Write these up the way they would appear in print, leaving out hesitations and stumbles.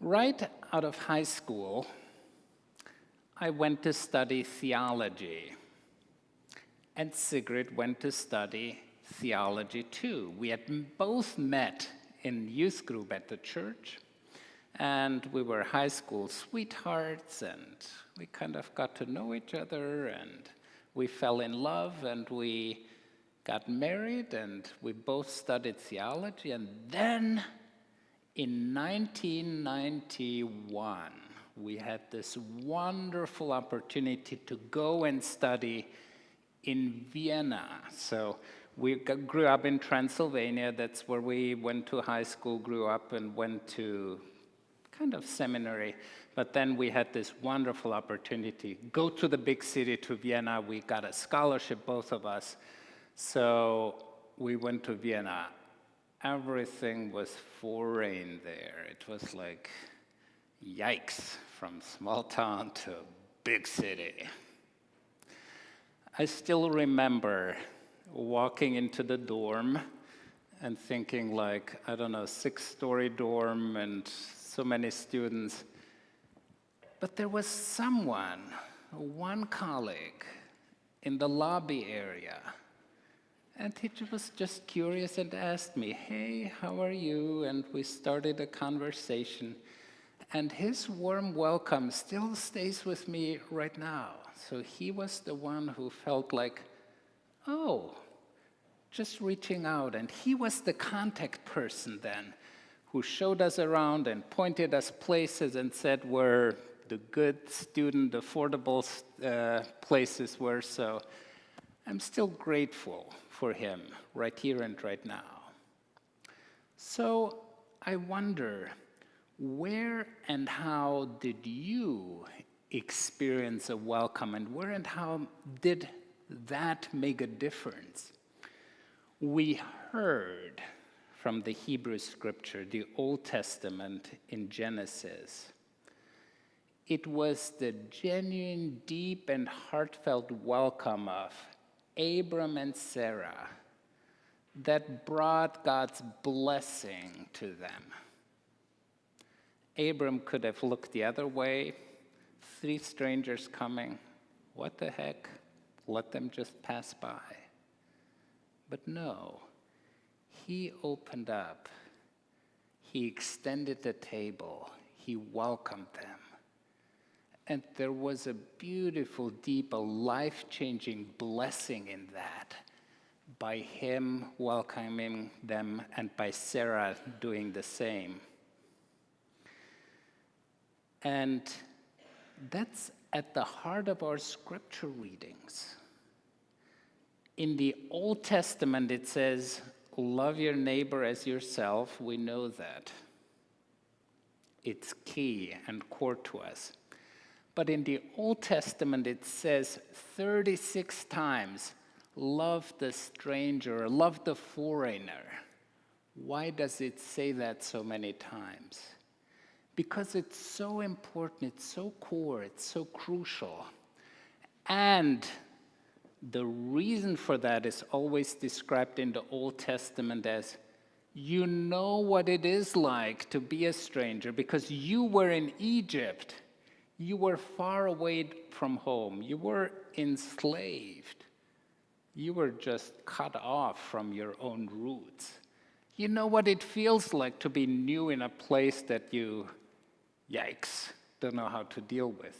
Right out of high school, I went to study theology, and Sigrid went to study theology too. We had both met in youth group at the church, and we were high school sweethearts, and we kind of got to know each other, and we fell in love, and we got married, and we both studied theology, and then in 1991, we had this wonderful opportunity to go and study in Vienna. So we grew up in Transylvania. That's where we went to high school, grew up, and went to kind of seminary. But then we had this wonderful opportunity, go to the big city, to Vienna. We got a scholarship, both of us. So we went to Vienna. Everything was foreign there. It was like, yikes, from small town to big city. I still remember walking into the dorm and thinking like, I don't know, 6-story dorm and so many students. But there was someone, one colleague, in the lobby area. And he was just curious and asked me, hey, how are you? And we started a conversation. And his warm welcome still stays with me right now. So he was the one who felt like, oh, just reaching out. And he was the contact person then, who showed us around and pointed us places and said where the good student, affordable places were. So I'm still grateful for him right here and right now. So I wonder, where and how did you experience a welcome, and where and how did that make a difference? We heard from the Hebrew scripture, the Old Testament in Genesis. It was the genuine, deep, and heartfelt welcome of Abram and Sarah that brought God's blessing to them. Abram could have looked the other way, 3 strangers coming, what the heck, let them just pass by. But no, he opened up, he extended the table, he welcomed them. And there was a beautiful, deep, a life-changing blessing in that by him welcoming them and by Sarah doing the same. And that's at the heart of our scripture readings. In the Old Testament, it says, love your neighbor as yourself. We know that. It's key and core to us. But in the Old Testament, it says 36 times, love the stranger, love the foreigner. Why does it say that so many times? Because it's so important, it's so core, it's so crucial. And the reason for that is always described in the Old Testament as, you know what it is like to be a stranger because you were in Egypt. You were far away from home. You were enslaved. You were just cut off from your own roots. You know what it feels like to be new in a place that you, yikes, don't know how to deal with.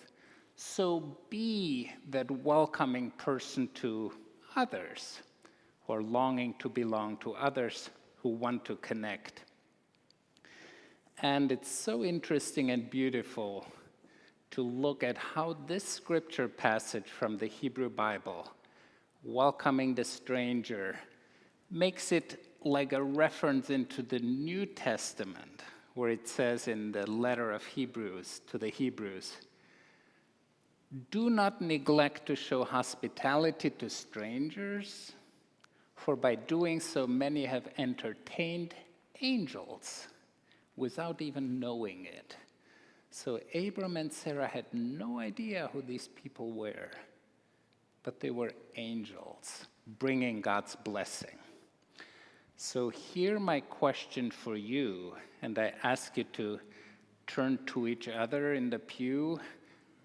So be that welcoming person to others who are longing to belong, to others who want to connect. And it's so interesting and beautiful to look at how this scripture passage from the Hebrew Bible, welcoming the stranger, makes it like a reference into the New Testament, where it says in the letter of Hebrews to the Hebrews, do not neglect to show hospitality to strangers, for by doing so many have entertained angels without even knowing it. So Abram and Sarah had no idea who these people were, but they were angels bringing God's blessing. So here my question for you, and I ask you to turn to each other in the pew.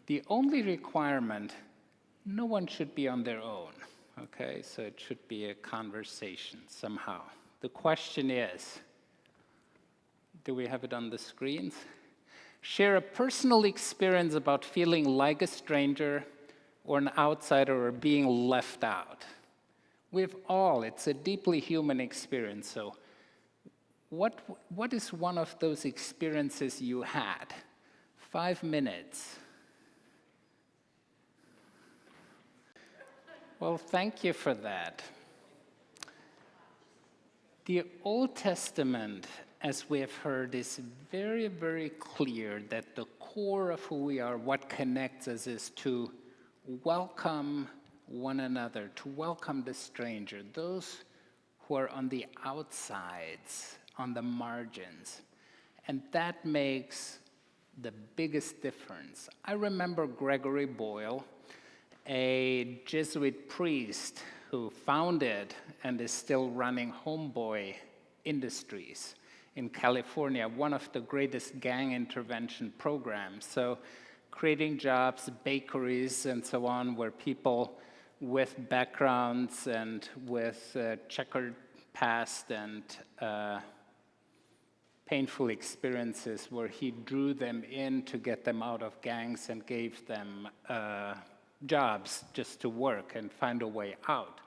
The only requirement, no one should be on their own, okay? So it should be a conversation somehow. The question is, do we have it on the screens? Share a personal experience about feeling like a stranger or an outsider or being left out. We've all, it's a deeply human experience. So what is one of those experiences you had? 5 minutes. Well, thank you for that. The Old Testament, as we have heard, is very, very clear that the core of who we are, what connects us, is to welcome one another, to welcome the stranger, those who are on the outsides, on the margins. And that makes the biggest difference. I remember Gregory Boyle, a Jesuit priest who founded and is still running Homeboy Industries in California, one of the greatest gang intervention programs. So creating jobs, bakeries, and so on, where people with backgrounds and with checkered past and painful experiences, where he drew them in to get them out of gangs and gave them jobs just to work and find a way out.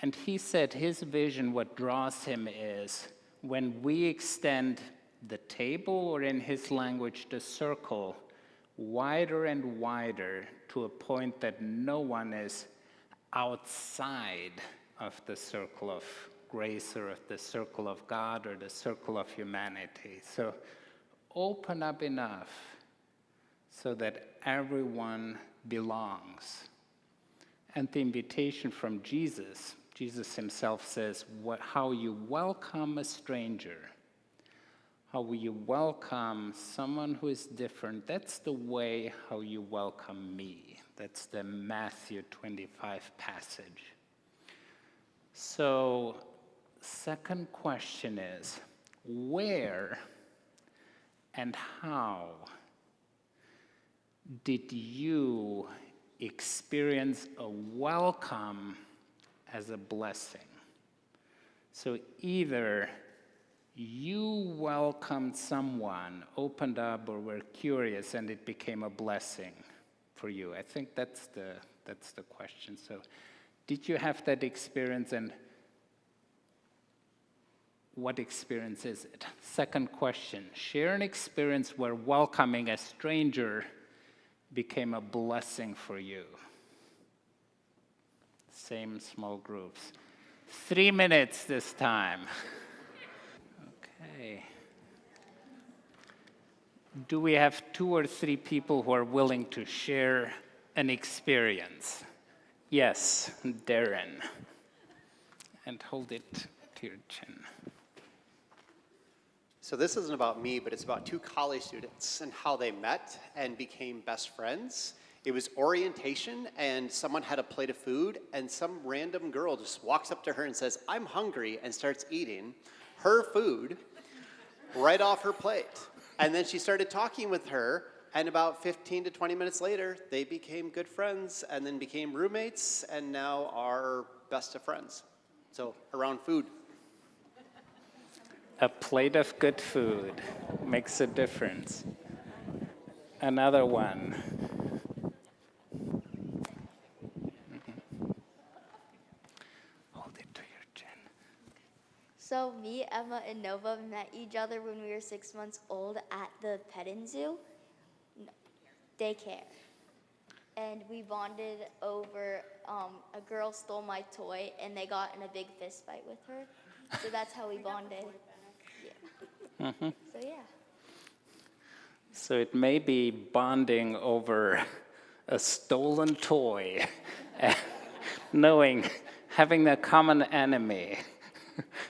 And he said his vision, what draws him is when we extend the table, or in his language, the circle, wider and wider to a point that no one is outside of the circle of grace or of the circle of God or the circle of humanity. So open up enough so that everyone belongs. And the invitation from Jesus, Jesus himself says, how you welcome a stranger, how you welcome someone who is different, that's the way how you welcome me. That's the Matthew 25 passage. So, second question is, where and how did you experience a welcome as a blessing? So either you welcomed someone, opened up, or were curious, and it became a blessing for you. I think that's the question. So did you have that experience, and what experience is it? Second question, share an experience where welcoming a stranger became a blessing for you. Same small groups. 3 minutes this time. Okay. Do we have 2 or 3 people who are willing to share an experience? Yes, Darren. And hold it to your chin. So this isn't about me, but it's about 2 college students and how they met and became best friends. It was orientation, and someone had a plate of food, and some random girl just walks up to her and says, "I'm hungry," and starts eating her food right off her plate. And then she started talking with her, and about 15 to 20 minutes later, they became good friends and then became roommates and now are best of friends. So around food. A plate of good food makes a difference. Another one. Hold it to your chin. So me, Emma, and Nova met each other when we were 6 months old at the petting zoo, daycare. And we bonded over, a girl stole my toy and they got in a big fist fight with her. So that's how we bonded. Yeah. Mm-hmm. So yeah. So it may be bonding over a stolen toy, knowing, having a common enemy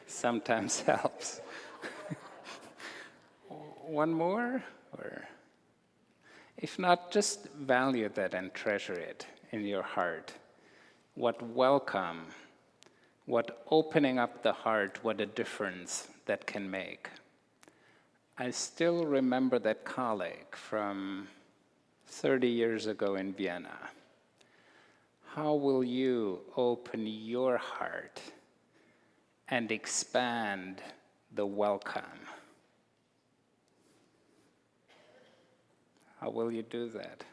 sometimes helps. One more? Or if not, just value that and treasure it in your heart. What welcome, what opening up the heart, what a difference that can make. I still remember that colleague from 30 years ago in Vienna. How will you open your heart and expand the welcome? How will you do that?